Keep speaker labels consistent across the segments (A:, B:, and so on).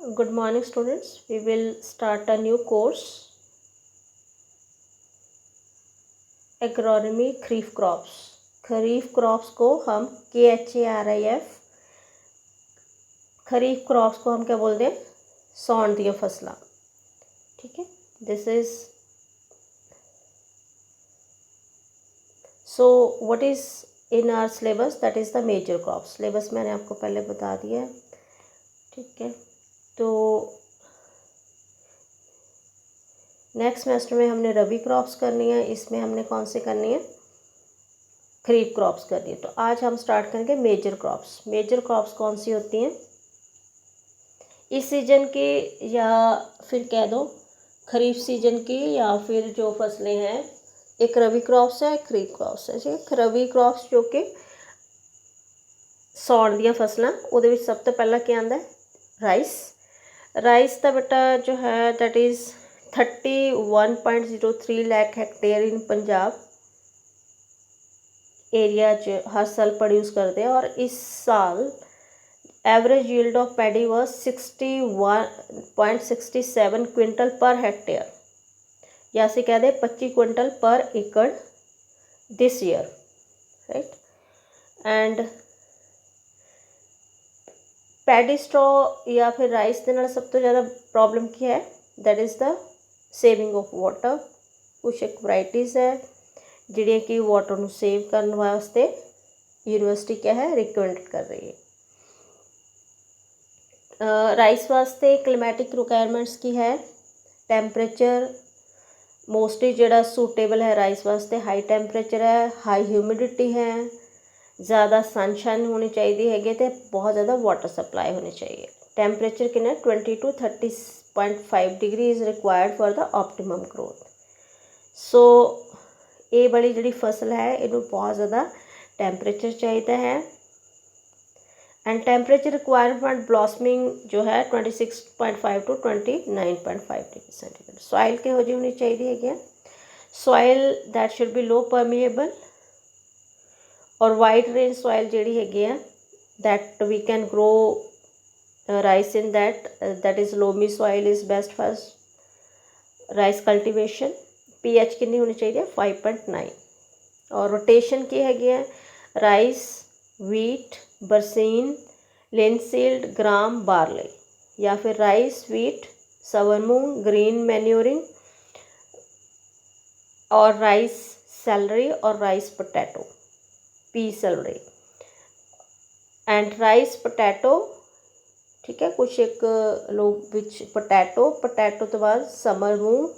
A: Good morning, students. We will start a new course, agronomy kharif crops. Kharif crops को हम KHARIF, खरीफ crops को हम क्या बोलते हैं? सौण दी फसलां। ठीक है, this is so what is in our syllabus, that is the major crops. Syllabus मैंने आपको पहले बता दिया है। ठीक है, तो नेक्स्ट सेमेस्टर में हमने रबी क्रॉप्स करनी है, इसमें हमने कौन से करनी है? खरीफ क्रॉप्स करनी है। तो आज हम स्टार्ट करेंगे मेजर क्रॉप्स। मेजर क्रॉप्स कौन सी होती हैं? इस सीज़न की, या फिर कह दो खरीफ सीजन की, या फिर जो फसलें हैं, एक रबी क्रॉप्स है, एक खरीफ क्रॉप्स है। ठीक है, रबी क्रॉप्स जो कि सौण ਦੀਆਂ ਫਸਲਾਂ, ਉਹਦੇ ਵਿੱਚ ਸਭ ਤੋਂ ਪਹਿਲਾਂ ਕੀ ਆਉਂਦਾ ਹੈ? ਰਾਈਸ ਦਾ ਬੇਟਾ ਜੋ ਹੈ that is 31.03 lakh hectare in Punjab area च हर साल प्रोड्यूस करते हैं। और इस साल average yield of paddy was 61.67 quintal per hectare, या ਅਸੀਂ कह दें 25 quintal per acre this year, right. And paddy straw या फिर राइस के नाल सब तो ज़्यादा प्रॉब्लम की है? That is the saving of water. कुछ एक वराइटीज़ है ਜਿਹੜੀਆਂ कि वाटर ਨੂੰ सेव करने वास्ते यूनिवर्सिटी क्या है रिकमेंड कर रही है। राइस वास्ते क्लाइमेटिक रिक्वायरमेंट्स की है? टैंपरेचर मोस्टली जोड़ा सूटेबल है राइस वास्ते, हाई टैंपरेचर है, हाई ह्यूमिडिटी है, ज़्यादा सनशाइन होनी चाहिए है, तो बहुत ज़्यादा वाटर सप्लाई होनी चाहिए। टैंपरेचर कितना 20 to 30.5 degree is required for the optimum growth. So ये वाली जी फसल है, इनू बहुत ज़्यादा टैंपरेचर चाहिए है। एंड टैंपरेचर रिक्वायरमेंट ब्लॉसमिंग जो है 26.5 to 29.5 डिग्री सेंटीग्रेड। सॉइल किहो जी होनी चाहिए है? Soil that should be low permeable और वाइड रेंज सॉइल जी है that we can grow rice in that is loamy soil is best for rice cultivation. pH कितनी होनी चाहिए? 5.9। और रोटेशन की है राइस, वीट, बरसीन, लिनसील्ड, ग्राम, बारले, या फिर राइस, वीट, सवरमूंग, ग्रीन मैन्योरिंग, और राइस सैलरी और rice potato, P salary and rice potato. ठीक है, कुछ एक लोग विच पोटैटो तो बाद समरमूंग,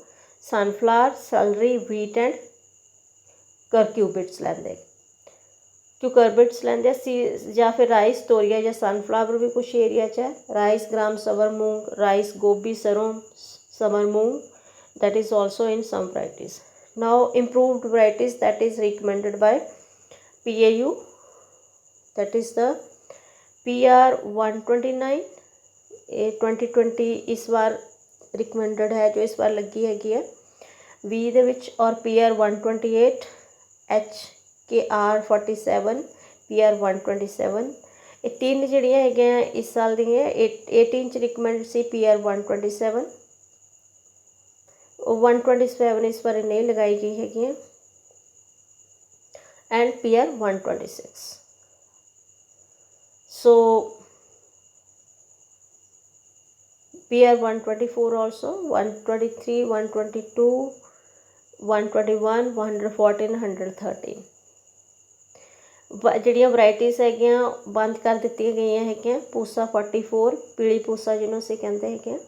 A: सनफ्लावर, सैलरी, वीट एंड करक्यूबिट्स लेंदे, क्यूकरबिट्स लेंदे, या फिर राइस तोरिया या सनफ्लावर भी कुछ एरिया च है। राइस ग्राम समरमूंग, राइस गोभी सरों समरमूंग, that is also in some varieties. Now improved varieties that is recommended by PAU, that is the PR 129 2020 इस बार रिकमेंडेड है, जो इस बार लगी हैगी है वी दे विच, और PR 128, HKR 47, PR 127। ये तीन जड़ियाँ है इस साल दी 18 रिकमेंड सी PR 127, 127 इस बार नहीं लगाई गई हैगी, and PR 126। So PR 124 also, 123, 122, 121, 114, 113 ਜਿਹੜੀਆਂ ਵਰਾਇਟੀਜ਼ ਹੈਗੀਆਂ ਬੰਦ ਕਰ ਦਿੱਤੀਆਂ ਗਈਆਂ ਹੈਗੀਆਂ। ਪੂਸਾ 44 ਪੀਲੀ ਪੂਸਾ ਜਿਹਨੂੰ ਅਸੀਂ ਕਹਿੰਦੇ ਹੈਗੇ,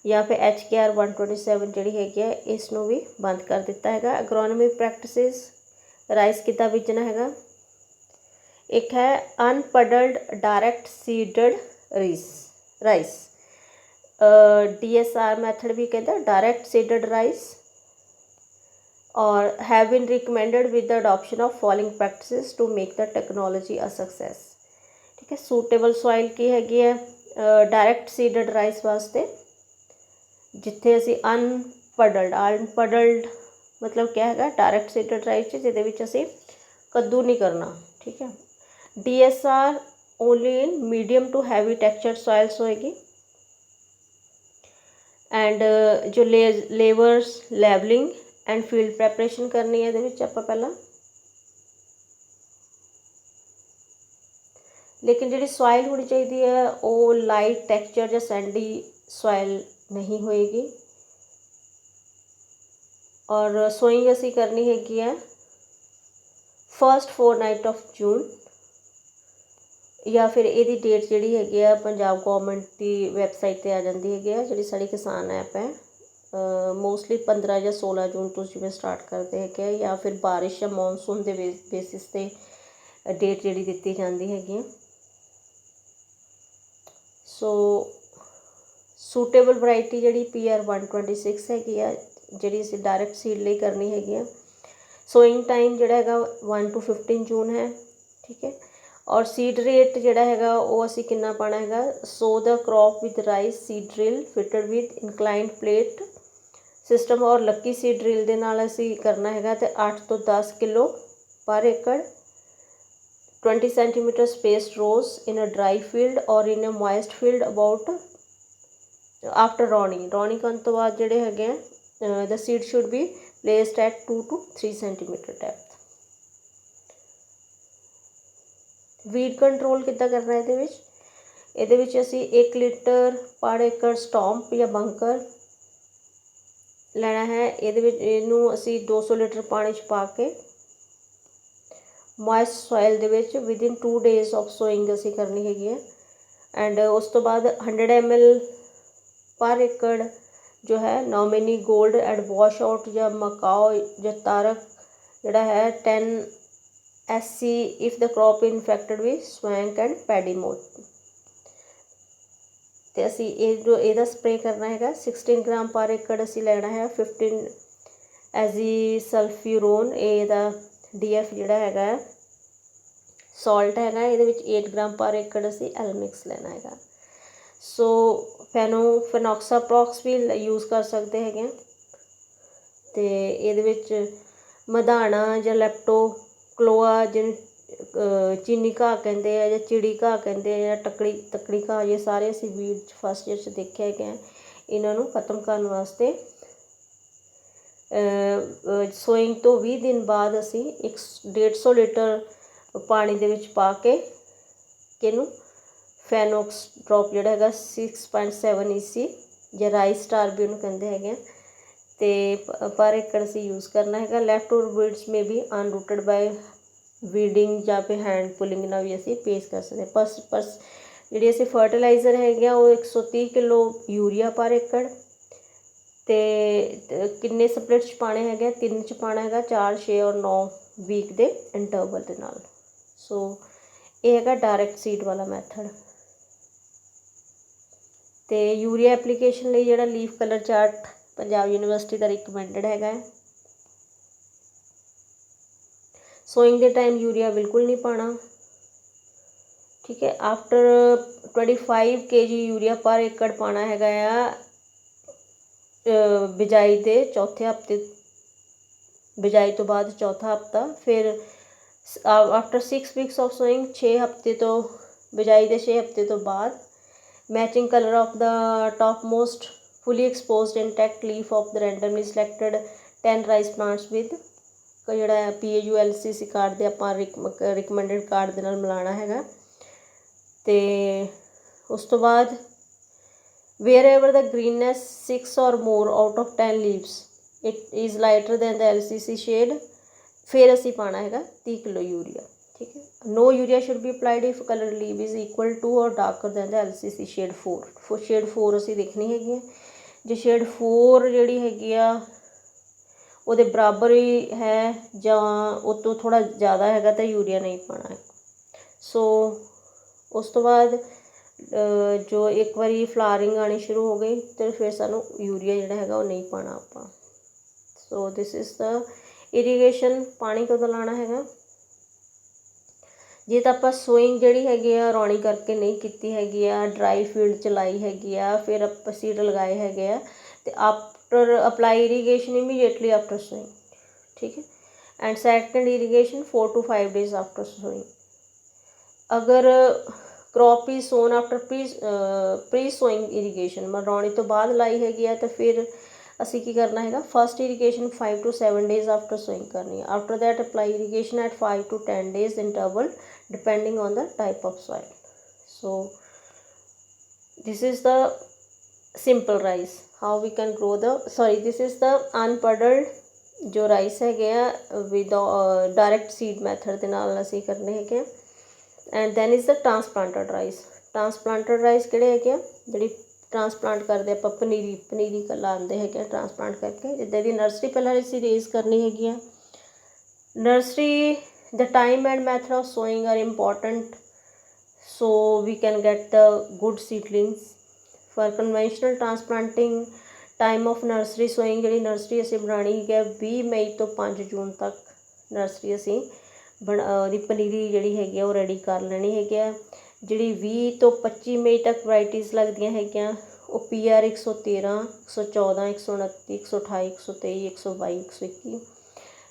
A: ਜਾਂ ਫਿਰ HKR 127 ਜਿਹੜੀ ਹੈਗੀ ਹੈ, ਇਸ ਨੂੰ ਵੀ ਬੰਦ ਕਰ ਦਿੱਤਾ ਹੈਗਾ। ਐਗਰੋਨੋਮੀ ਪ੍ਰੈਕਟਿਸਿਸ ਰਾਈਸ ਕਿੱਦਾਂ ਬੀਜਣਾ ਹੈਗਾ? ਇੱਕ ਹੈ unpuddled direct seeded rice, DSR method भी कहते हैं, डायरेक्ट सीडेड राइस, और have been recommended with the adoption of following practices to make the technology a success. ठीक है, सूटेबल सॉइल की हैगी है डायरेक्ट सीडेड राइस वास्ते, जिथे असी अनपडल्ड मतलब क्या है डायरेक्ट सीडेड राइस जिहदे विच असी कद्दू नहीं करना। ठीक है, DSR only in medium to heavy textured soils होएगी। ਐਂਡ ਜੋ labours levelling and field preparation ਕਰਨੀ ਹੈ ਇਹਦੇ ਵਿੱਚ ਆਪਾਂ ਪਹਿਲਾਂ। ਲੇਕਿਨ ਜਿਹੜੀ ਸੋਇਲ ਹੋਣੀ ਚਾਹੀਦੀ ਹੈ ਉਹ ਲਾਈਟ ਟੈਕਸਚਰ ਜਾਂ ਸੈਂਡੀ ਸੋਇਲ ਨਹੀਂ ਹੋਏਗੀ। ਔਰ ਸੋਇੰਗ ਅਸੀਂ ਕਰਨੀ ਹੈਗੀ ਹੈ ਫਸਟ ਫੋਰਨਾਈਟ ਆਫ ਜੂਨ, ਜਾਂ ਫਿਰ ਇਹਦੀ ਡੇਟ ਜਿਹੜੀ ਹੈਗੀ ਆ ਪੰਜਾਬ ਗੌਰਮੈਂਟ ਦੀ ਵੈਬਸਾਈਟ 'ਤੇ ਆ ਜਾਂਦੀ ਹੈਗੀ ਆ, ਜਿਹੜੀ ਸਾਡੀ ਕਿਸਾਨ ਐਪ ਹੈ। ਮੋਸਟਲੀ 15 ਜਾਂ 16 ਜੂਨ ਤੋਂ ਜਿਵੇਂ ਸਟਾਰਟ ਕਰਦੇ ਹੈਗੇ ਆ, ਜਾਂ ਫਿਰ ਬਾਰਿਸ਼ ਜਾਂ ਮੌਨਸੂਨ ਦੇ ਬੇਸਿਸ 'ਤੇ ਡੇਟ ਜਿਹੜੀ ਦਿੱਤੀ ਜਾਂਦੀ ਹੈਗੀ ਆ। ਸੋ ਸੂਟੇਬਲ ਵਰਾਇਟੀ ਜਿਹੜੀ PR 126 ਹੈਗੀ ਆ, ਜਿਹੜੀ ਅਸੀਂ ਡਾਇਰੈਕਟ ਸੀਡ ਲਈ ਕਰਨੀ ਹੈਗੀ ਆ। ਸੋਇੰਗ ਟਾਈਮ ਜਿਹੜਾ ਹੈਗਾ 1 to 15 ਜੂਨ ਹੈ, ਠੀਕ ਹੈ। ਔਰ ਸੀਡ ਰੇਟ ਜਿਹੜਾ ਹੈਗਾ ਉਹ ਅਸੀਂ ਕਿੰਨਾ ਪਾਉਣਾ ਹੈਗਾ, so the crop with rice seed drill fitted with inclined plate system or lucky seed drill ਦੇ ਨਾਲ ਅਸੀਂ ਕਰਨਾ ਹੈਗਾ। ਅਤੇ 8 ਤੋਂ 10 ਕਿਲੋ ਪਰ ਏਕੜ, 20 centimeter spaced rows in a dry field or in a moist field about after Rauni ਕਰਨ ਤੋਂ ਬਾਅਦ ਜਿਹੜੇ ਹੈਗੇ ਆ the seed should be placed at 2 to 3 centimeter depth। Weed control ਕਿੱਦਾਂ ਕਰਨਾ ਇਹਦੇ ਵਿੱਚ ਅਸੀਂ 1 ਲੀਟਰ ਪਰ ਏਕੜ ਸਟੌਂਪ ਜਾਂ ਬੰਕਰ ਲੈਣਾ ਹੈ। ਇਹਦੇ ਵਿੱਚ ਇਹਨੂੰ ਅਸੀਂ 200 ਲੀਟਰ ਪਾਣੀ 'ਚ ਪਾ ਕੇ ਮੋਇਸਟ ਸੋਇਲ ਦੇ ਵਿੱਚ ਵਿਦਿਨ 2 days ਆਫ ਸੋਇੰਗ ਅਸੀਂ ਕਰਨੀ ਹੈਗੀ ਹੈ। ਐਂਡ ਉਸ ਤੋਂ ਬਾਅਦ 100 ml ਪਰ ਏਕੜ ਜੋ ਹੈ nominee gold and wash out ਜਾਂ ਮਕਾਓ ਜਾਂ ਤਾਰਕ ਜਿਹੜਾ ਹੈ 10 SC if the crop infected with swank and paddy moth। ਤੇ ਅਸੀਂ ਇਹਦਾ ਸਪਰੇਅ ਕਰਨਾ ਹੈਗਾ 16 ਗ੍ਰਾਮ ਪਰ ਏਕੜ ਅਸੀਂ ਲੈਣਾ ਹੈ। 15 ਐਜ਼ੀਸਲਫਿਊਰੋਨ ਇਹਦਾ DF ਜਿਹੜਾ ਹੈਗਾ ਸਾਲਟ ਹੈਗਾ, ਇਹਦੇ ਵਿੱਚ 8 ਗ੍ਰਾਮ ਪਰ ਏਕੜ ਅਸੀਂ ਐਲਮਿਕਸ ਲੈਣਾ ਹੈਗਾ। ਸੋ ਫੈਨੋਕਸਾਪ੍ਰੋਕਸ ਵੀ ਯੂਜ਼ ਕਰ ਸਕਦੇ ਹੈਗੇ ਆ। ਅਤੇ ਇਹਦੇ ਵਿੱਚ ਮਧਾਣਾ ਜਾਂ ਲੈਪਟੋਕਲੋਆ ਜਿਹਨੂੰ ਚੀਨੀ ਘਾਹ ਕਹਿੰਦੇ ਆ ਜਾਂ ਚਿੜੀ ਘਾਹ ਕਹਿੰਦੇ ਆ ਜਾਂ ਤੱਕੜੀ ਘਾਹ, ਇਹ ਸਾਰੇ ਅਸੀਂ ਵੀਡ 'ਚ ਫਸਟ ਈਅਰ 'ਚ ਦੇਖਿਆ ਹੈਗਾ। ਇਹਨਾਂ ਨੂੰ ਖਤਮ ਕਰਨ ਵਾਸਤੇ ਸੋਇੰਗ ਤੋਂ 20 ਦਿਨ ਬਾਅਦ ਅਸੀਂ 150 ਲੀਟਰ ਪਾਣੀ ਦੇ ਵਿੱਚ ਪਾ ਕੇ ਇਹਨੂੰ ਫੈਨੋਕਸ ਡ੍ਰੌਪ ਜਿਹੜਾ ਹੈਗਾ 6.7 EC ਜਾਂ ਰਾਈਸ ਸਟਾਰ ਵੀ ਉਹਨੂੰ ਕਹਿੰਦੇ ਹੈਗੇ ਆ, ਅਤੇ ਪਰ ਏਕੜ ਅਸੀਂ ਯੂਜ਼ ਕਰਨਾ ਹੈਗਾ। Left over weeds may be unrooted by weeding ਜਾਂ ਫਿਰ ਹੈਂਡ ਪੁਲਿੰਗ ਨਾਲ ਵੀ ਅਸੀਂ ਪੇਸ ਕਰ ਸਕਦੇ ਹਾਂ। ਜਿਹੜੀ ਅਸੀਂ ਫਰਟੀਲਾਈਜ਼ਰ ਹੈਗੇ ਆ ਉਹ 130 ਕਿਲੋ ਯੂਰੀਆ ਪਰ ਏਕੜ, ਅਤੇ ਕਿੰਨੇ ਸਪਲਿਟ 'ਚ ਪਾਣੇ ਹੈਗੇ 3 'ਚ ਪਾਉਣਾ ਹੈਗਾ, 4, 6 ਔਰ 9 ਵੀਕ ਦੇ ਇੰਟਰਵਲ ਦੇ ਨਾਲ। ਸੋ ਇਹ ਹੈਗਾ ਡਾਇਰੈਕਟ ਸੀਡ ਵਾਲਾ ਮੈਥਡ। ਅਤੇ ਯੂਰੀਆ ਐਪਲੀਕੇਸ਼ਨ ਲਈ ਜਿਹੜਾ leaf colour chart Punjab university ਦਾ ਰਿਕਮੈਂਡਡ ਹੈਗਾ। ਸੋਇੰਗ ਦੇ ਟਾਈਮ ਯੂਰੀਆ ਬਿਲਕੁਲ ਨਹੀਂ ਪਾਉਣਾ, ਠੀਕ ਹੈ। ਆਫਟਰ 25 kg ਯੂਰੀਆ ਪਰ ਏਕੜ ਪਾਉਣਾ ਹੈਗਾ ਆ ਬਿਜਾਈ ਦੇ ਚੌਥੇ ਹਫ਼ਤੇ, ਬਿਜਾਈ ਤੋਂ ਬਾਅਦ ਚੌਥਾ ਹਫ਼ਤਾ। ਫਿਰ ਆਫਟਰ 6 weeks ਆਫ ਸੋਇੰਗ 6 ਹਫ਼ਤੇ ਤੋਂ ਬਿਜਾਈ ਦੇ 6 ਹਫ਼ਤੇ ਤੋਂ ਬਾਅਦ matching colour of the top most fully exposed intact leaf of the randomly selected 10 rice plants with ਜਿਹੜਾ PAULCC ਕਾਰਡ ਦੇ ਆਪਾਂ ਰਿਕਮੈਂਡਡ ਕਾਰਡ ਦੇ ਨਾਲ ਮਿਲਾਉਣਾ ਹੈਗਾ। ਅਤੇ ਉਸ ਤੋਂ ਬਾਅਦ wherever the greenness 6 or more out of 10 leaves it is lighter than the LCC shade, ਫਿਰ ਅਸੀਂ ਪਾਉਣਾ ਹੈਗਾ 30 ਕਿਲੋ ਯੂਰੀਆ, ਠੀਕ ਹੈ। No urea should be applied if color leaf is equal to or darker than the LCC shade 4। shade 4 ਅਸੀਂ ਦੇਖਣੀ ਹੈਗੀ ਹੈ। ਜੇ ਸ਼ੇਡ 4 ਜਿਹੜੀ ਹੈਗੀ ਆ ਉਹਦੇ ਬਰਾਬਰ ਹੀ ਹੈ ਜਾਂ ਉਹ ਤੋਂ ਥੋੜ੍ਹਾ ਜ਼ਿਆਦਾ ਹੈਗਾ ਤਾਂ ਯੂਰੀਆ ਨਹੀਂ ਪਾਉਣਾ ਹੈ। ਸੋ ਉਸ ਤੋਂ ਬਾਅਦ ਜੋ ਇੱਕ ਵਾਰੀ ਫਲਾਵਰਿੰਗ ਆਉਣੀ ਸ਼ੁਰੂ ਹੋ ਗਈ ਅਤੇ ਫਿਰ ਸਾਨੂੰ ਯੂਰੀਆ ਜਿਹੜਾ ਹੈਗਾ ਉਹ ਨਹੀਂ ਪਾਉਣਾ ਆਪਾਂ। ਸੋ ਦਿਸ ਇਜ਼ ਦਾ ਇਰੀਗੇਸ਼ਨ। ਪਾਣੀ ਕਦੋਂ ਲਾਉਣਾ ਹੈਗਾ, ਜੇ ਤਾਂ ਆਪਾਂ ਸੋਇੰਗ ਜਿਹੜੀ ਹੈਗੀ ਆ ਰੌਣੀ ਕਰਕੇ ਨਹੀਂ ਕੀਤੀ ਹੈਗੀ ਆ, ਡਰਾਈ ਫੀਲਡ 'ਚ ਲਾਈ ਹੈਗੀ ਆ, ਫਿਰ ਆਪਾਂ ਸੀਡ ਲਗਾਏ ਹੈਗੇ ਆ, ਅਤੇ after apply irrigation immediately after sowing, ਠੀਕ ਹੈ। And second irrigation 4 to 5 days after sowing. ਅਗਰ crop is sown after pre sowing irrigation, ਮਰਵਾਉਣੀ ਤੋਂ ਬਾਅਦ ਲਾਈ ਹੈਗੀ ਆ। ਤਾਂ ਫਿਰ ਅਸੀਂ ਕੀ ਕਰਨਾ ਹੈਗਾ, first irrigation 5 to 7 days after sowing ਕਰਨੀ ਹੈ। After that apply irrigation at 5 to 10 days interval depending on the type of soil. So this is the simple rice, how we can grow the, sorry, this is the unpuddled ਜੋ rice ਹੈਗੇ ਆ with direct seed method ਦੇ ਨਾਲ ਅਸੀਂ ਕਰਨੇ ਹੈਗੇ ਆ। And then is the transplanted rice. Transplanted rice ਕਿਹੜੇ ਹੈਗੇ ਆ, ਜਿਹੜੀ ਟਰਾਂਸਪਲਾਂਟ ਕਰਦੇ ਆਪਾਂ ਪਨੀਰੀ ਕੱਲਾ ਆਉਂਦੇ ਹੈਗੇ ਟਰਾਂਸਪਲਾਂਟ ਕਰਕੇ। ਜਿੱਦਾਂ ਦੀ ਨਰਸਰੀ ਪਹਿਲਾਂ ਅਸੀਂ ਰੇਜ਼ ਕਰਨੀ ਹੈਗੀ ਆ। Nursery the time and method of sowing are important so we can get the good seedlings. For conventional transplanting, time of nursery sowing ਜਿਹੜੀ ਨਰਸਰੀ ਅਸੀਂ ਬਣਾਉਣੀ ਹੈ 20 ਮਈ ਤੋਂ 5 ਜੂਨ ਤੱਕ ਨਰਸਰੀ ਅਸੀਂ ਦੀ ਪਨੀਰੀ ਜਿਹੜੀ ਹੈਗੀ ਉਹ ਰੈਡੀ ਕਰ ਲੈਣੀ ਹੈਗੀ ਆ। ਜਿਹੜੀ 20 ਤੋਂ 25 ਮਈ ਤੱਕ ਵਰਾਇਟੀਜ਼ ਲੱਗਦੀਆਂ ਹੈਗੀਆਂ ਉਹ PR 113, 114, 129, 128, 123, 122, 121।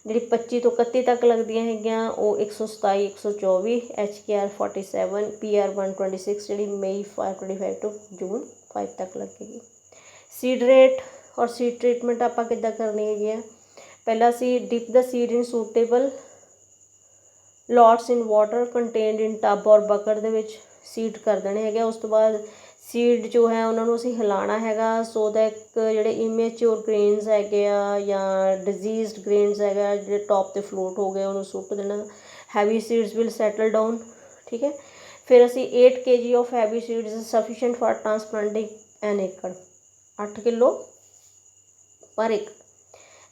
A: ਜਿਹੜੀ 25 ਤੋਂ 31 ਤੱਕ ਲੱਗਦੀਆਂ ਹੈਗੀਆਂ ਉਹ 127, 124, HKR 47, PR 126 ਜਿਹੜੀ ਮਈ 525 ਤੋਂ ਜੂਨ 5 ਤੱਕ ਲੱਗੇਗੀ। ਸੀਡ ਰੇਟ ਔਰ ਸੀਡ ਟ੍ਰੀਟਮੈਂਟ ਆਪਾਂ ਕਿੱਦਾਂ ਕਰਨੀ ਹੈਗੀ ਆ। ਪਹਿਲਾਂ ਅਸੀਂ ਡਿਪ ਦ ਸੀਡ ਇਨ ਸੂਟੇਬਲ ਲੋਟਸ ਇਨ ਵਾਟਰ ਕੰਟੇਨਡ ਇਨ ਟੱਬ ਔਰ ਬਕਟ ਦੇ ਵਿੱਚ ਸੀਡ ਕਰ ਦੇਣੇ ਹੈਗੇ। ਉਸ ਤੋਂ ਬਾਅਦ ਸੀਡ ਜੋ ਹੈ ਉਹਨਾਂ ਨੂੰ ਅਸੀਂ ਹਿਲਾਉਣਾ ਹੈਗਾ ਸੋ ਦੈਟ ਜਿਹੜੇ ਇਮੈਚਿਓਰ ਗ੍ਰੇਨਸ ਹੈਗੇ ਆ ਜਾਂ ਡਿਜ਼ੀਜ਼ਡ ਗ੍ਰੇਨਸ ਹੈਗਾ ਜਿਹੜੇ ਟੌਪ 'ਤੇ ਫਲੋਟ ਹੋ ਗਏ ਉਹਨੂੰ ਸੁੱਟ ਦੇਣਾ। Heavy seeds will settle down, ਠੀਕ ਹੈ। ਫਿਰ ਅਸੀਂ 8 kg of heavy seeds sufficient for transplanting an acre, 8 kilo per acre.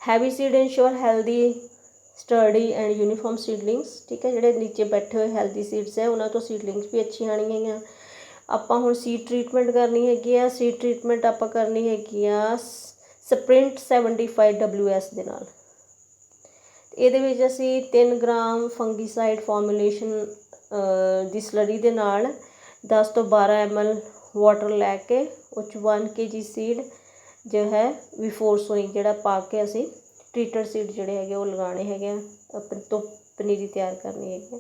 A: Heavy seed ensure healthy sturdy and uniform seedlings, ਠੀਕ ਹੈ। ਜਿਹੜੇ ਨੀਚੇ ਬੈਠੇ ਹੋਏ ਹੈਲਦੀ ਸੀਡਸ ਹੈ ਉਹਨਾਂ ਤੋਂ ਸੀਡਲਿੰਗਸ ਵੀ ਅੱਛੀਆਂ ਆਉਣੀਆਂ ਹੈਗੀਆਂ। ਆਪਾਂ ਹੁਣ ਸੀਡ ਟ੍ਰੀਟਮੈਂਟ ਕਰਨੀ ਹੈਗੀ ਆ। ਸੀਡ ਟ੍ਰੀਟਮੈਂਟ ਆਪਾਂ ਕਰਨੀ ਹੈਗੀ ਆ ਸਪ੍ਰਿੰਟ 75 WS ਦੇ ਨਾਲ। ਇਹਦੇ ਵਿੱਚ ਅਸੀਂ 3 ਗ੍ਰਾਮ ਫੰਗੀਸਾਈਡ ਫਾਰਮੂਲੇਸ਼ਨ ਦੀ ਸਲਰੀ ਦੇ ਨਾਲ 10 ਤੋਂ 12 ml ਵਾਟਰ ਲੈ ਕੇ ਉਹ 'ਚ 1 kg ਸੀਡ ਜੋ ਹੈ ਬਿਫੋਰ ਸੋਇੰਗ ਜਿਹੜਾ ਪਾ ਕੇ ਅਸੀਂ ਟ੍ਰੀਟਡ ਸੀਡ ਜਿਹੜੇ ਹੈਗੇ ਉਹ ਲਗਾਉਣੇ ਹੈਗੇ ਆ, ਆਪਣੇ ਤੋਂ ਪਨੀਰੀ ਤਿਆਰ ਕਰਨੀ ਹੈਗੀ।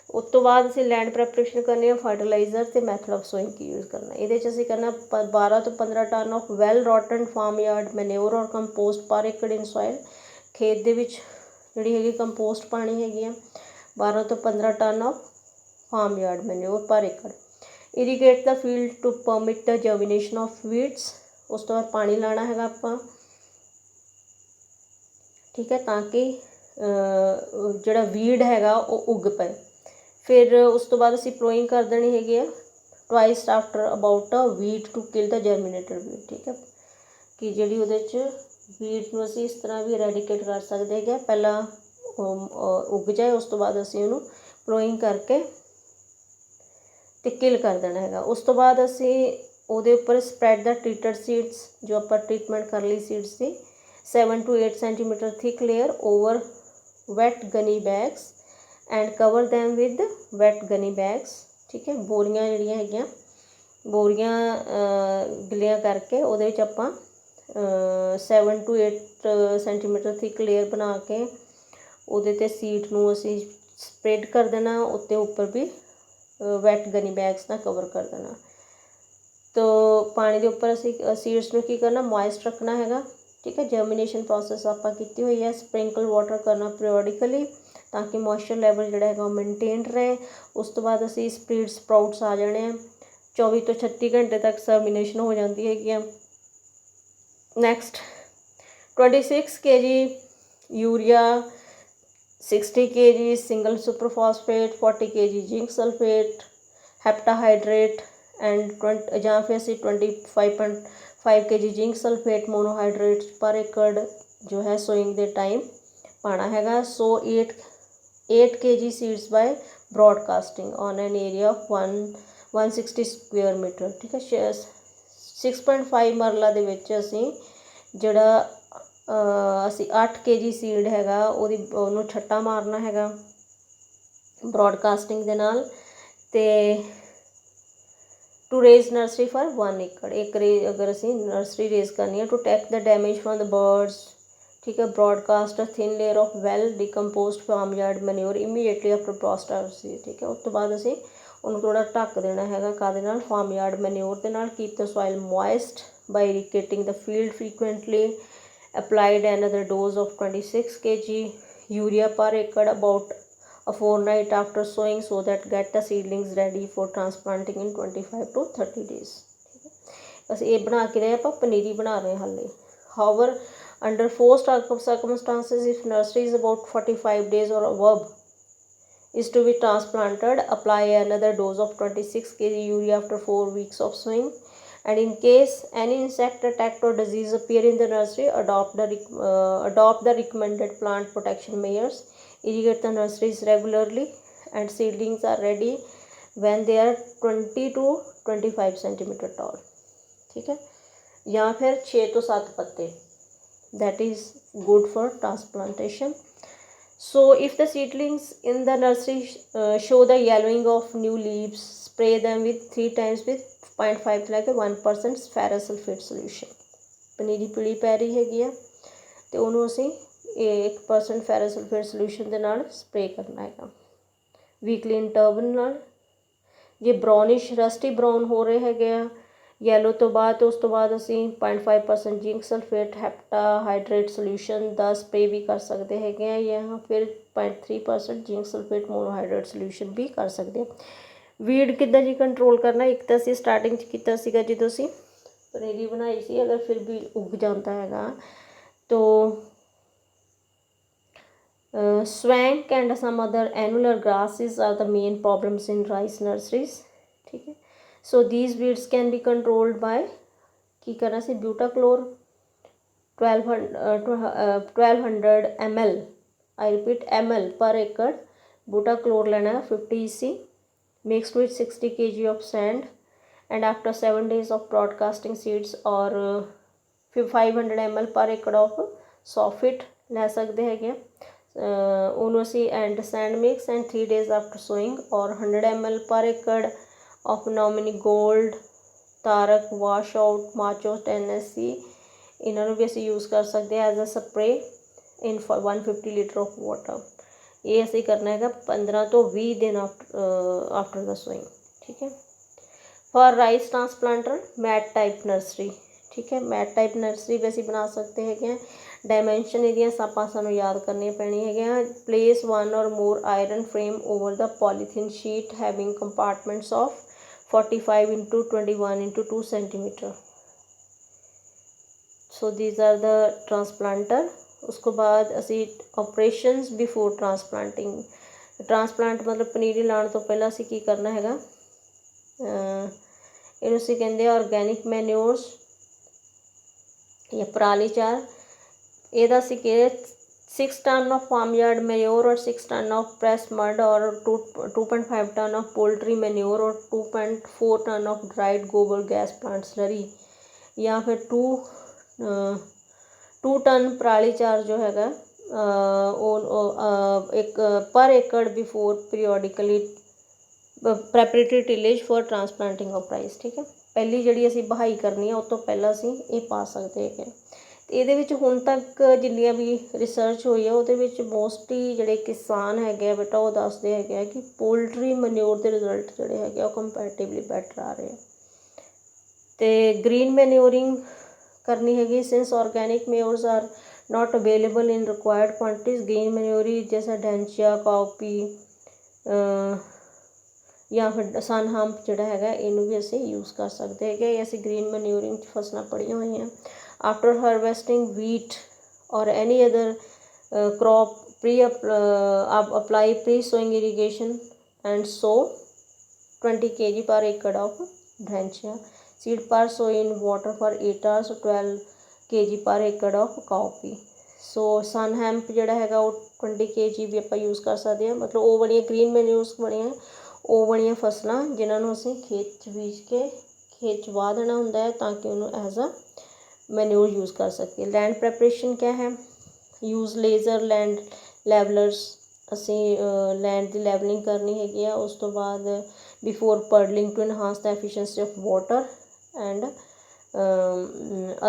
A: ਉਸ ਤੋਂ ਬਾਅਦ ਅਸੀਂ ਲੈਂਡ ਪ੍ਰੈਪਰੇਸ਼ਨ ਕਰਨੀ ਹੈ, ਫਰਟੀਲਾਈਜ਼ਰ ਅਤੇ ਮੈਥਡ ਆਫ ਸੋਇੰਗ ਕੀ ਯੂਜ਼ ਕਰਨਾ। ਇਹਦੇ 'ਚ ਅਸੀਂ ਕਰਨਾ 12 ਤੋਂ 15 ton of well rotten farm yard manure or compost ਪਰ ਏਕੜ ਇਨ ਸੋਇਲ। ਖੇਤ ਦੇ ਵਿੱਚ ਜਿਹੜੀ ਹੈਗੀ ਕੰਪੋਸਟ ਪਾਣੀ ਹੈਗੀ ਆ 12 ਤੋਂ 15 ton of farm yard manure per acre. Irrigate the field to permit the germination of weeds. ਉਸ ਤੋਂ ਬਾਅਦ ਪਾਣੀ ਲਾਉਣਾ ਹੈਗਾ ਆਪਾਂ, ਠੀਕ ਹੈ, ਤਾਂ ਕਿ ਜਿਹੜਾ ਵੀਡ ਹੈਗਾ ਉਹ ਉੱਗ ਪਏ। ਫਿਰ ਉਸ ਤੋਂ ਬਾਅਦ ਅਸੀਂ ਪਲੋਇੰਗ ਕਰ ਦੇਣੀ ਹੈਗੀ ਆ twice after about a weed to kill the germinated weed, ਠੀਕ ਹੈ। ਕਿ ਜਿਹੜੀ ਉਹਦੇ 'ਚ ਵੀਡ ਨੂੰ ਅਸੀਂ ਇਸ ਤਰ੍ਹਾਂ ਵੀ ਰੈਡੀਕੇਟ ਕਰ ਸਕਦੇ ਹੈਗੇ। ਪਹਿਲਾਂ ਉੱਗ ਜਾਏ ਉਸ ਤੋਂ ਬਾਅਦ ਅਸੀਂ ਉਹਨੂੰ ਪਲੋਇੰਗ ਕਰਕੇ ਅਤੇ ਕਿਲ ਕਰ ਦੇਣਾ ਹੈਗਾ। ਉਸ ਤੋਂ ਬਾਅਦ ਅਸੀਂ ਉਹਦੇ ਉੱਪਰ ਸਪਰੈਡ ਦਾ ਟ੍ਰੀਟਡ ਸੀਡਸ ਜੋ ਆਪਾਂ ਟ੍ਰੀਟਮੈਂਟ ਕਰ ਲਈ seeds the 7 to 8 centimeter thick layer over wet gunny bags and cover them with wet gunny bags, ਠੀਕ ਹੈ। ਬੋਰੀਆਂ ਜਿਹੜੀਆਂ ਹੈਗੀਆਂ ਬੋਰੀਆਂ ਗਿੱਲੀਆਂ ਕਰਕੇ ਉਹਦੇ ਵਿੱਚ ਆਪਾਂ 7 to 8 centimeter thick layer ਬਣਾ ਕੇ ਉਹਦੇ 'ਤੇ ਸੀਡ ਨੂੰ ਅਸੀਂ ਸਪਰੇਡ ਕਰ ਦੇਣਾ, ਉੱਤੇ ਉੱਪਰ ਵੀ ਵੈਟ ਗਨੀ ਬੈਗਸ ਨਾਲ ਕਵਰ ਕਰ ਦੇਣਾ। ਤੋ ਪਾਣੀ ਦੇ ਉੱਪਰ ਅਸੀਂ ਸੀਡਸ ਨੂੰ ਕੀ ਕਰਨਾ, ਮੋਇਸਟ ਰੱਖਣਾ ਹੈਗਾ, ਠੀਕ ਹੈ। ਜਰਮੀਨੇਸ਼ਨ ਪ੍ਰੋਸੈਸ ਆਪਾਂ ਕੀਤੀ ਹੋਈ ਹੈ। ਸਪ੍ਰਿੰਕਲ ਵਾਟਰ ਕਰਨਾ ਪੀਰੀਓਡਿਕਲੀ ਤਾਂ ਕਿ ਮੋਇਸਚਰ ਲੈਵਲ ਜਿਹੜਾ ਹੈਗਾ ਉਹ ਮੇਨਟੇਨ ਰਹੇ। ਉਸ ਤੋਂ ਬਾਅਦ ਅਸੀਂ ਸਪੀਡ ਸਪਰਾਊਟਸ ਆ ਜਾਣੇ ਆ 24 ਤੋਂ 36 ਘੰਟੇ ਤੱਕ ਜਰਮੀਨੇਸ਼ਨ ਹੋ ਜਾਂਦੀ ਹੈਗੀ ਆ। Next 26 kg urea, 60 kg single super phosphate, 40 kg zinc sulphate, heptahydrate and ਜਾਂ ਫਿਰ ਅਸੀਂ 25.5 kg ਜ਼ਿੰਕ ਸਲਫੇਟ ਮੋਨੋਹਾਈਡਰੇਟ ਪਰ ਏਕੜ ਜੋ ਹੈ ਸੋਇੰਗ ਦੇ ਟਾਈਮ ਪਾਉਣਾ ਹੈਗਾ। So 8 kg seeds by broadcasting on an area of 160 square metre, ਠੀਕ ਹੈ। 6.5 ਮਰਲਾ ਦੇ ਵਿੱਚ ਅਸੀਂ ਜਿਹੜਾ ਅਸੀਂ 8 kg ਸੀਡ ਹੈਗਾ ਉਹਨੂੰ ਛੱਟਾ ਮਾਰਨਾ ਹੈਗਾ ਬਰੋਡਕਾਸਟਿੰਗ ਦੇ ਨਾਲ। ਅਤੇ ਟੂ ਰੇਜ਼ ਨਰਸਰੀ ਫਾਰ 1 ਏਕੜ, ਇੱਕ ਅਗਰ ਅਸੀਂ ਨਰਸਰੀ ਰੇਜ਼ ਕਰਨੀ ਹੈ to take the damage from the birds, ਠੀਕ ਹੈ। Broadcast a thin layer of well decomposed farm yard manure immediately after broadcast, ਠੀਕ ਹੈ। ਉਸ ਤੋਂ ਬਾਅਦ ਅਸੀਂ ਉਹਨੂੰ ਥੋੜ੍ਹਾ ਢੱਕ ਦੇਣਾ ਹੈਗਾ ਕਾਹਦੇ ਨਾਲ, ਫਾਰਮ ਯਾਰਡ ਮੈਨਿਓਰ ਦੇ ਨਾਲ। Keep the soil moist by irrigating the field frequently. Applied another dose of 26 kg urea per acre about a fortnight after sowing so that get the seedlings ready for transplanting in 25 to 30 days। ਅਸੀਂ ਇਹ ਬਣਾ ਕੇ ਰਹੇ ਆਪਾਂ ਪਨੀਰੀ ਬਣਾ ਰਹੇ ਹਾਲੇ। However, under forced circumstances, if nursery is about 45 days or above is to be transplanted, apply another dose of 26 kg urea after 4 weeks of sowing। And in case any insect attack or disease appear in the nursery, adopt the recommended plant protection measures। Irrigate the nurseries regularly and seedlings are ready when they are 20 to 25 centimeter tall। ठीक है, या फिर 6 to 7 पत्ते, that is good for transplantation। So if the seedlings in the nursery show the yellowing of new leaves, spray them with 3 times with 0.5 ਲੈ ਕੇ 1% ferrous sulfate solution। ਪਨੀਰੀ ਪੀਲੀ ਪੈ ਰਹੀ ਹੈਗੀ ਆ ਅਤੇ ਉਹਨੂੰ ਅਸੀਂ 1% ferrous sulfate solution ਦੇ ਨਾਲ ਸਪਰੇ ਕਰਨਾ ਹੈਗਾ ਵੀਕਲੀ ਇੰਟਰਵਲ ਨਾਲ। ਜੇ ਬਰਾਊਨਿਸ਼ ਰਸਟੀ ਬਰਾਊਨ ਹੋ ਰਹੇ ਹੈਗੇ ਆ ਯੈਲੋ ਤੋਂ ਬਾਅਦ, ਉਸ ਤੋਂ ਬਾਅਦ ਅਸੀਂ 0.5% ਜ਼ਿੰਕ ਸਲਫੇਟ ਹੈਪਟਾ ਹਾਈਡਰੇਟ ਸੋਲਿਊਸ਼ਨ ਦਾ ਸਪਰੇ ਵੀ ਕਰ ਸਕਦੇ ਹੈਗੇ ਆ, ਜਾਂ ਫਿਰ 0.3% ਜ਼ਿੰਕ ਸਲਫੇਟ ਮੋਨੋਹਾਈਡਰੇਟ ਸੋਲਿਊਸ਼ਨ ਵੀ ਕਰ ਸਕਦੇ ਹਾਂ। ਵੀਡ ਕਿੱਦਾਂ ਜੀ ਕੰਟਰੋਲ ਕਰਨਾ, ਇੱਕ ਤਾਂ ਅਸੀਂ ਸਟਾਰਟਿੰਗ 'ਚ ਕੀਤਾ ਸੀਗਾ ਜਦੋਂ ਅਸੀਂ ਪਨੀਰੀ ਬਣਾਈ ਸੀ, ਅਗਰ ਫਿਰ ਵੀ ਉੱਗ ਜਾਂਦਾ ਹੈਗਾ ਤਾਂ swank and some other annular grasses are the main problems in rice nurseries। ठीक है, so these weeds can be controlled by ਕੀ ਕਰਨਾ ਸੀ, Butachlor 1200 ml, I repeat ml per acre। Butachlor ਲੈਣਾ 50 EC mixed with 60 kg of sand, and after 7 days of broadcasting seeds or 500 ml per acre of soffit ਲੈ ਸਕਦੇ ਹੈਗੇ ਆ। ਉਹਨੂੰ ਅਸੀਂ and sand mix and 3 days after sowing, or 100 ml per acre of Nomini Gold, ਤਾਰਕ, wash out, macho 10 SC, ਇਹਨਾਂ ਨੂੰ ਵੀ ਅਸੀਂ ਯੂਜ਼ ਕਰ ਸਕਦੇ ਹਾਂ as a spray in 150 litre of water. ਇਹ ਅਸੀਂ ਕਰਨਾ ਹੈਗਾ 15 ਤੋਂ 20 ਦਿਨ ਆਫਟਰ ਦਾ ਸੋਇੰਗ। ਠੀਕ ਹੈ, for rice transplanter mat type nursery. ਠੀਕ ਹੈ, ਮੈਟ ਟਾਈਪ ਨਰਸਰੀ ਵੀ ਅਸੀਂ ਬਣਾ ਸਕਦੇ ਹੈਗੇ ਹਾਂ। ਡਾਇਮੈਂਸ਼ਨ ਇਹਦੀਆਂ ਸਾਨੂੰ ਯਾਦ ਕਰਨੀਆਂ ਪੈਣੀਆਂ ਹੈਗੀਆਂ। Place 1 or more iron frame over the polythene sheet having compartments of 45 into 21 into 2 centimeter। so these are the transplanter। उसको बाद ਅਸੀਂ operations before transplanting। ट्रांसप्लांट मतलब पनीरी लाने तो पहला ਅਸੀਂ ਕੀ ਕਰਨਾ ਹੈਗਾ, ਇਹਨੂੰ ਅਸੀਂ ਕਹਿੰਦੇ ਆ ਆਰਗੈਨਿਕ ਮੈਨਿਓਰਸ ਜਾਂ ਪਰਾਲੀ ਚਾਰ। ਇਹਦਾ ਅਸੀਂ ਕਿ 6 ton of farmyard manure or 6 ton of pressed mud or 2.5 ton of poultry manure or 2.4 ton of dried gobar gas plant slurry, या फिर 2 ton पराली चार जो हैगा एक per acre before periodically preparatory tillage for transplanting of rice. ਠੀਕ ਹੈ, ਪਹਿਲੀ ਜਿਹੜੀ ਅਸੀਂ ਵਹਾਈ ਕਰਨੀ ਆ ਉਸ ਤੋਂ ਪਹਿਲਾਂ ਅਸੀਂ ਇਹ ਪਾ ਸਕਦੇ ਹੈਗੇ। ਅਤੇ ਇਹਦੇ ਵਿੱਚ ਹੁਣ ਤੱਕ ਜਿੰਨੀਆਂ ਵੀ ਰਿਸਰਚ ਹੋਈ ਆ ਉਹਦੇ ਵਿੱਚ ਮੋਸਟਲੀ ਜਿਹੜੇ ਕਿਸਾਨ ਹੈਗੇ ਆ ਬੇਟਾ ਉਹ ਦੱਸਦੇ ਹੈਗੇ ਆ ਕਿ ਪੋਲਟਰੀ ਮਨਿਓਰ ਦੇ ਰਿਜ਼ਲਟ ਜਿਹੜੇ ਹੈਗੇ ਆ ਉਹ ਕੰਪੈਰੇਟਿਵਲੀ ਬੈਟਰ ਆ ਰਹੇ ਆ। ਅਤੇ ਗ੍ਰੀਨ ਮੈਨਿਓਰਿੰਗ ਕਰਨੀ ਹੈਗੀ since organic manures are not available in required quantities। green manure जैसा डेंचिया काउपी ਜਾਂ ਫਿਰ ਸਨ ਹੰਪ ਜਿਹੜਾ ਹੈਗਾ ਇਹਨੂੰ ਵੀ ਅਸੀਂ ਯੂਜ਼ ਕਰ ਸਕਦੇ ਹੈਗੇ। ਅਸੀਂ ਗ੍ਰੀਨ ਮੈਨਿਓਰਿੰਗ 'ਚ ਫਸਲਾਂ ਪੜ੍ਹੀਆਂ ਹੋਈਆਂ। ਆਫਟਰ ਹਾਰਵੈਸਟਿੰਗ ਵੀਟ ਔਰ any other crop apply pre-sowing irrigation and sow 20 kg per acre of drenchia seed per sow in water for 8 hours 12 kg per acre of cowpea। So sun hemp ਜਿਹੜਾ ਹੈਗਾ ਉਹ 20 kg ਵੀ ਆਪਾਂ use ਕਰ ਸਕਦੇ ਹਾਂ। ਮਤਲਬ ਉਹ ਵਾਲੀਆਂ ਗ੍ਰੀਨ ਮੈਨਿਊਰਸ ਬਣੀਆਂ ਉਹ ਵਾਲੀਆਂ ਫਸਲਾਂ ਜਿਨ੍ਹਾਂ ਨੂੰ ਅਸੀਂ ਖੇਤ 'ਚ ਬੀਜ ਕੇ ਖੇਤ 'ਚ ਵਾਹ ਦੇਣਾ ਹੁੰਦਾ ਹੈ ਤਾਂ ਕਿ ਉਹਨੂੰ ਐਜ਼ ਅ ਮੈਨਿਊਰ ਯੂਜ਼ ਕਰ ਸਕੀਏ। ਲੈਂਡ ਪ੍ਰੈਪਰੇਸ਼ਨ ਕਿਆ ਹੈ, ਯੂਜ਼ ਲੇਜ਼ਰ ਲੈਂਡ ਲੈਵਲਰਸ। ਅਸੀਂ ਲੈਂਡ ਦੀ ਲੈਵਲਿੰਗ ਕਰਨੀ ਹੈਗੀ ਆ। ਉਸ ਤੋਂ ਬਾਅਦ before puddling to enhance the efficiency of water and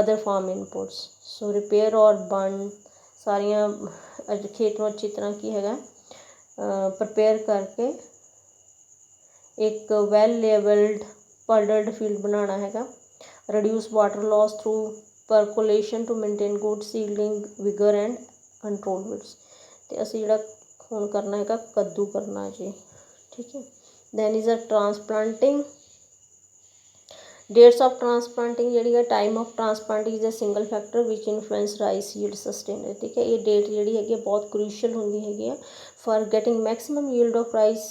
A: other farm inputs. So repair or burn ਸਾਰੀਆਂ ਖੇਤ ਨੂੰ ਅੱਛੀ ਤਰ੍ਹਾਂ ਕੀ ਹੈਗਾ ਪ੍ਰਪੇਅਰ ਕਰਕੇ एक वैल लेवल्ड पल्डर्ड फील्ड बनाना हैगा। Reduce water loss through percolation to maintain good seedling vigour and control weeds. तो असी जिहड़ा हुण करना हैगा कद्दू करना जी, ठीक है। Then is a transplanting. Dates of transplanting जी है, time of transplanting is a single factor which influence rice yield sustain, ठीक है। ये डेट जी है बहुत क्रूशियल होंगी है for getting maximum yield of rice.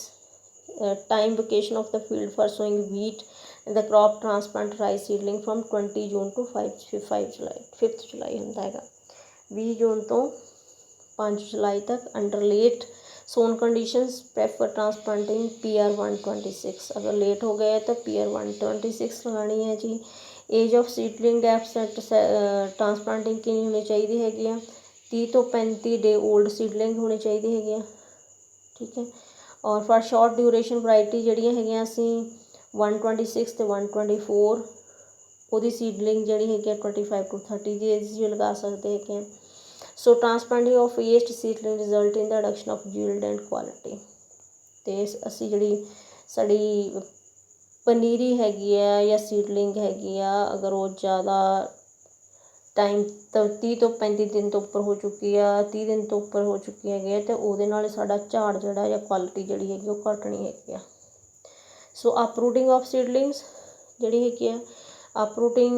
A: Time vacation of the field for sowing wheat the crop transplant rice seedling from 20 June to 5 July होंदा हैगा। 20 जून तो 5 जुलाई तक। Under late sown conditions prefer transplanting PR126। अगर late हो गया तो PR126 लगानी है जी। Age of seedling gaps transplanting की होनी चाहिए हैगी 30 तो 35 डे ओल्ड सीडलिंग होनी चाहिए हैगी, ठीक है। और फॉर शॉर्ट ड्यूरेशन वराइटी जड़ियाँ है असी 126 तो 124 वो सीडलिंग जी है 25 to 30 डेज लगा सकते हैं। So transplanting of waste seedling result in the reduction of yield and quality. तो असी जी साड़ी पनीरी हैगी या सीडलिंग हैगी अगर वो ज़्यादा टाइम तो 30 तो 35 दिन तो उपर हो चुकी है, 30 दिन तो उपर हो चुकी है, तो वो साड़ा झाड़ जड़ा या क्वालिटी जी हैगी वो घटनी हैगी। सो अपरूटिंग ऑफ सीडलिंग्स जी हैगी uprooting,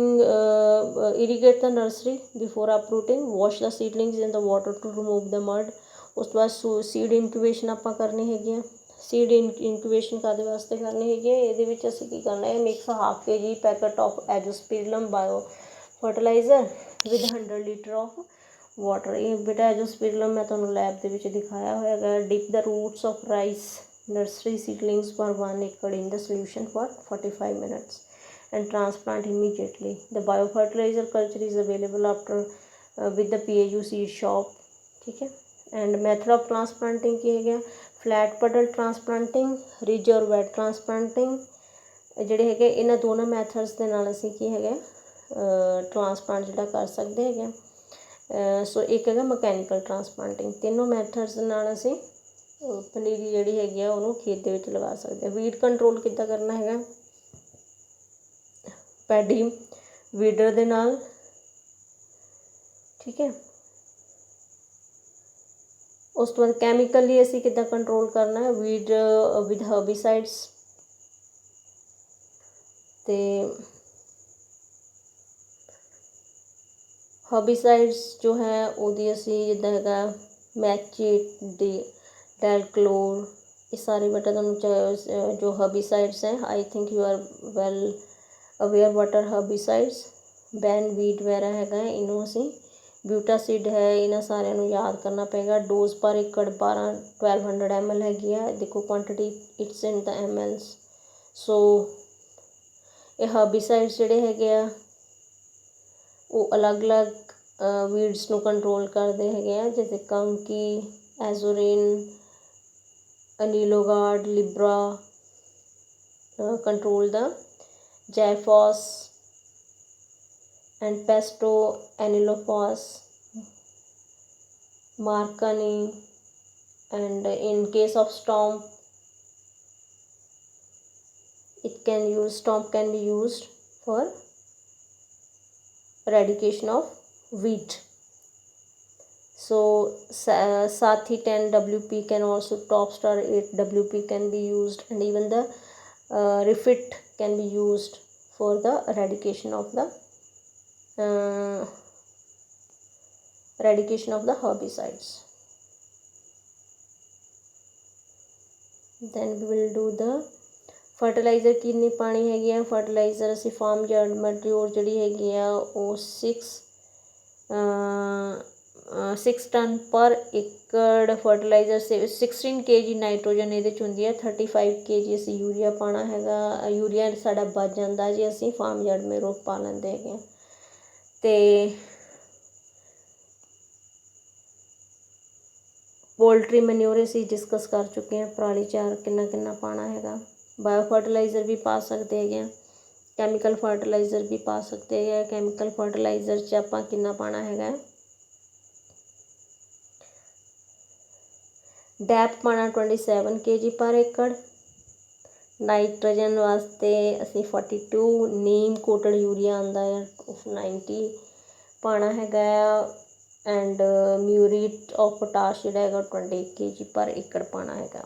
A: irrigate the nursery before uprooting, wash the seedlings in the water to remove the mud। उस तो बाद सीड इंक्यूबेशन आप करनी हैगी। सीड इंक्यूबेशन कादे वास्ते करनी हैगी, ये असीं की करना है mix half kg packet of azospirillum bio fertiliser with 100 litre of water. ये बेटा एजोस्पिरिलम मैं तुहानूं लैब दे विच दिखाया होया। Dip the roots of rice nursery seedlings per 1 एकड़ in the solution for 45 minutes and transplant immediately। The biofertilizer culture is available after with the PAU seed shop, ठीक है। and method of transplanting की है flat puddle transplanting, ridge और wet transplanting ਜਿਹੜੇ ਹੈਗੇ ਇਹਨਾਂ ਦੋਨੋਂ ਮੈਥਡਸ ਦੇ ਨਾਲ ਅਸੀਂ ਕੀ ਹੈਗਾ ਟਰਾਂਸਪਲਾਂਟ ਜਿਹੜਾ ਕਰ ਸਕਦੇ ਹੈਗੇ। ਸੋ ਇੱਕ ਹੈਗਾ ਮਕੈਨੀਕਲ ਟਰਾਂਸਪਲਾਂਟਿੰਗ। ਤਿੰਨੋਂ ਮੈਥਡਸ ਨਾਲ ਅਸੀਂ ਪਨੀਰੀ ਜਿਹੜੀ ਹੈਗੀ ਆ ਉਹਨੂੰ ਖੇਤ ਦੇ ਵਿੱਚ ਲਗਾ ਸਕਦੇ। ਵੀਡ ਕੰਟਰੋਲ ਕਿੱਦਾਂ ਕਰਨਾ ਹੈਗਾ पैडी वीडर दे नाल, ठीक है। उस तो बाद कैमिकली असी किद्दां कंट्रोल करना है वीड विद हर्बीसाइड्स। ते हर्बीसाइड्स जो है उहदी असी जिद्दां हैगा मैचिट डी डेलक्लोर ये सारे बेटा तुहानूं जो हर्बीसाइड्स हैं I think you are well aware water herbicides ban wheat वगैरह हैगा इनू असी ब्यूटासीड है इन्होंने सारिਆਂ ਨੂੰ याद करना पेगा। डोज पर एकड़ 1200 ml हैगी है, देखो quantity it's in the mls। सो ये हर्बीसाइड्स ਜਿਹੜੇ ਹੈਗੇ ਆ ਉਹ अलग-अलग वीड्स ਨੂੰ कंट्रोल करते हैं जैसे कंकी एजोरिन अनिलोगार्ड लिब्रा कंट्रोल द जैफॉस and pesto anilopos marcani। and in case of stomp stomp can be used for eradication of wheat। so Sathi 10 WP can also Topstar 8 WP can be used, and even the Refit can be used for the eradication of the herbicides। then we will do the fertiliser कितनी पानी हैगी है। Fertiliser असी farm yard मैट्योर जी हैगी वो 6 ton पर एकड़ fertiliser से 16 kg नाइट्रोजन ये होंगी है, 35 kg असी यूरिया पाना हैगा। यूरिया साड़ा बच जाता जी असी फार्म यार्ड में रोक पा लेंगे हैं। तो पोल्ट्री मनूर असी डिस्कस कर चुके हैं, पराली चार किन्ना पाना हैगा। बायो फर्टिलाइज़र भी पा सकते हैं, कैमिकल फर्टिलाइज़र भी पा सकते हैं। कैमिकल फर्टिलाइज़र च आपां किन्ना पाना हैगा डैप पाना 27 kg पर एकड़, ਨਾਈਟ੍ਰੋਜਨ ਵਾਸਤੇ ਅਸੀਂ 42, ਨੀਮ ਕੋਟਡ ਯੂਰੀਆ ਆਉਂਦਾ ਹੈ 90 ਪਾਉਣਾ ਹੈਗਾ ਆ, ਐਂਡ ਮਿਊਰੇਟ ਆਫ ਪੋਟਾਸ਼ ਜਿਹੜਾ ਹੈਗਾ 20 kg ਪਰ ਏਕੜ ਪਾਉਣਾ ਹੈਗਾ।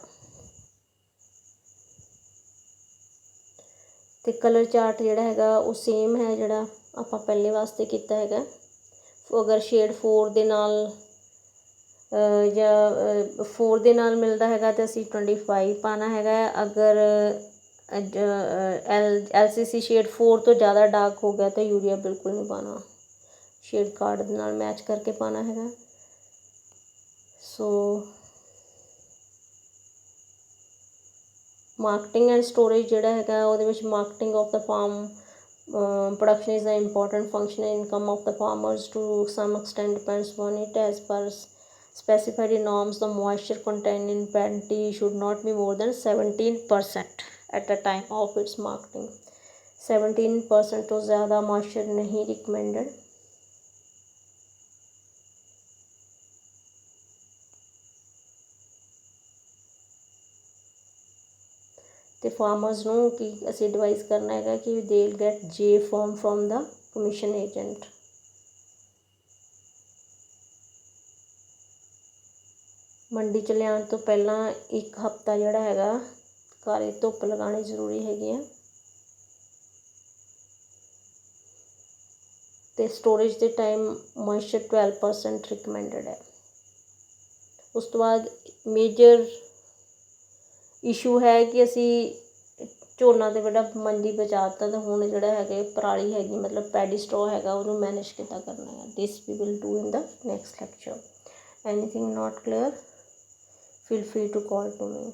A: ਤੇ ਕਲਰ ਚਾਰਟ ਜਿਹੜਾ ਹੈਗਾ ਉਹ ਸੇਮ ਹੈ ਜਿਹੜਾ ਆਪਾਂ ਪਹਿਲੇ ਵਾਸਤੇ ਕੀਤਾ ਹੈਗਾ। ਅਗਰ ਸ਼ੇਡ 4 ਦੇ ਨਾਲ ਜਾਂ 4 ਦੇ ਨਾਲ ਮਿਲਦਾ ਹੈਗਾ ਤਾਂ ਅਸੀਂ 25 ਪਾਉਣਾ ਹੈਗਾ। ਅਗਰ LCC ਸ਼ੇਡ 4 ਤੋਂ ਜ਼ਿਆਦਾ ਡਾਰਕ ਹੋ ਗਿਆ ਤਾਂ ਯੂਰੀਆ ਬਿਲਕੁਲ ਨਹੀਂ ਪਾਉਣਾ, ਸ਼ੇਡ ਕਾਰਡ ਦੇ ਨਾਲ ਮੈਚ ਕਰਕੇ ਪਾਉਣਾ ਹੈਗਾ। ਸੋ ਮਾਰਕੀਟਿੰਗ ਐਂਡ ਸਟੋਰੇਜ ਜਿਹੜਾ ਹੈਗਾ ਉਹਦੇ ਵਿੱਚ marketing of the farm production is an important function. Income of the farmers to some extent depends on it. As per specified norms, the moisture content in paddy should not be more than 17% at the time of its marketing. 17% ਤੋਂ ज़्यादा moisture नहीं recommended। ਤੇ farmers ਨੂੰ ਕੀ ਅਸੀਂ advice ਕਰਨਾ ਹੈਗਾ ਕਿ they get ਜੇ farm from the commission agent. ਮੰਡੀ 'ਚ ਲਿਆਉਣ ਤੋਂ ਪਹਿਲਾਂ 1 ਹਫ਼ਤਾ ਜਿਹੜਾ ਹੈਗਾ ਕਾਲੇ ਧੁੱਪ ਲਗਾਉਣੀ ਜ਼ਰੂਰੀ ਹੈਗੀ ਆ। ਤੇ ਸਟੋਰੇਜ ਦੇ ਟਾਈਮ ਮੋਇਸਚਰ 12% ਰਿਕਮੈਂਡਡ ਹੈ। ਉਸ ਤੋਂ ਬਾਅਦ ਮੇਜਰ ਇਸ਼ੂ ਹੈ ਕਿ ਅਸੀਂ ਝੋਨਾ ਤੇ ਬੜਾ ਮੰਡੀ ਬਚਾ ਦਿੱਤਾ ਤਾਂ ਹੁਣ ਜਿਹੜਾ ਹੈਗੇ ਪਰਾਲੀ ਹੈਗੀ ਮਤਲਬ ਪੈਡੀ ਸਟ੍ਰੋ ਹੈਗਾ ਉਹਨੂੰ ਮੈਨੇਜ ਕਿੱਦਾਂ ਕਰਨਾ ਹੈ। This we will do in the next lecture. Anything not clear, feel free to call to me.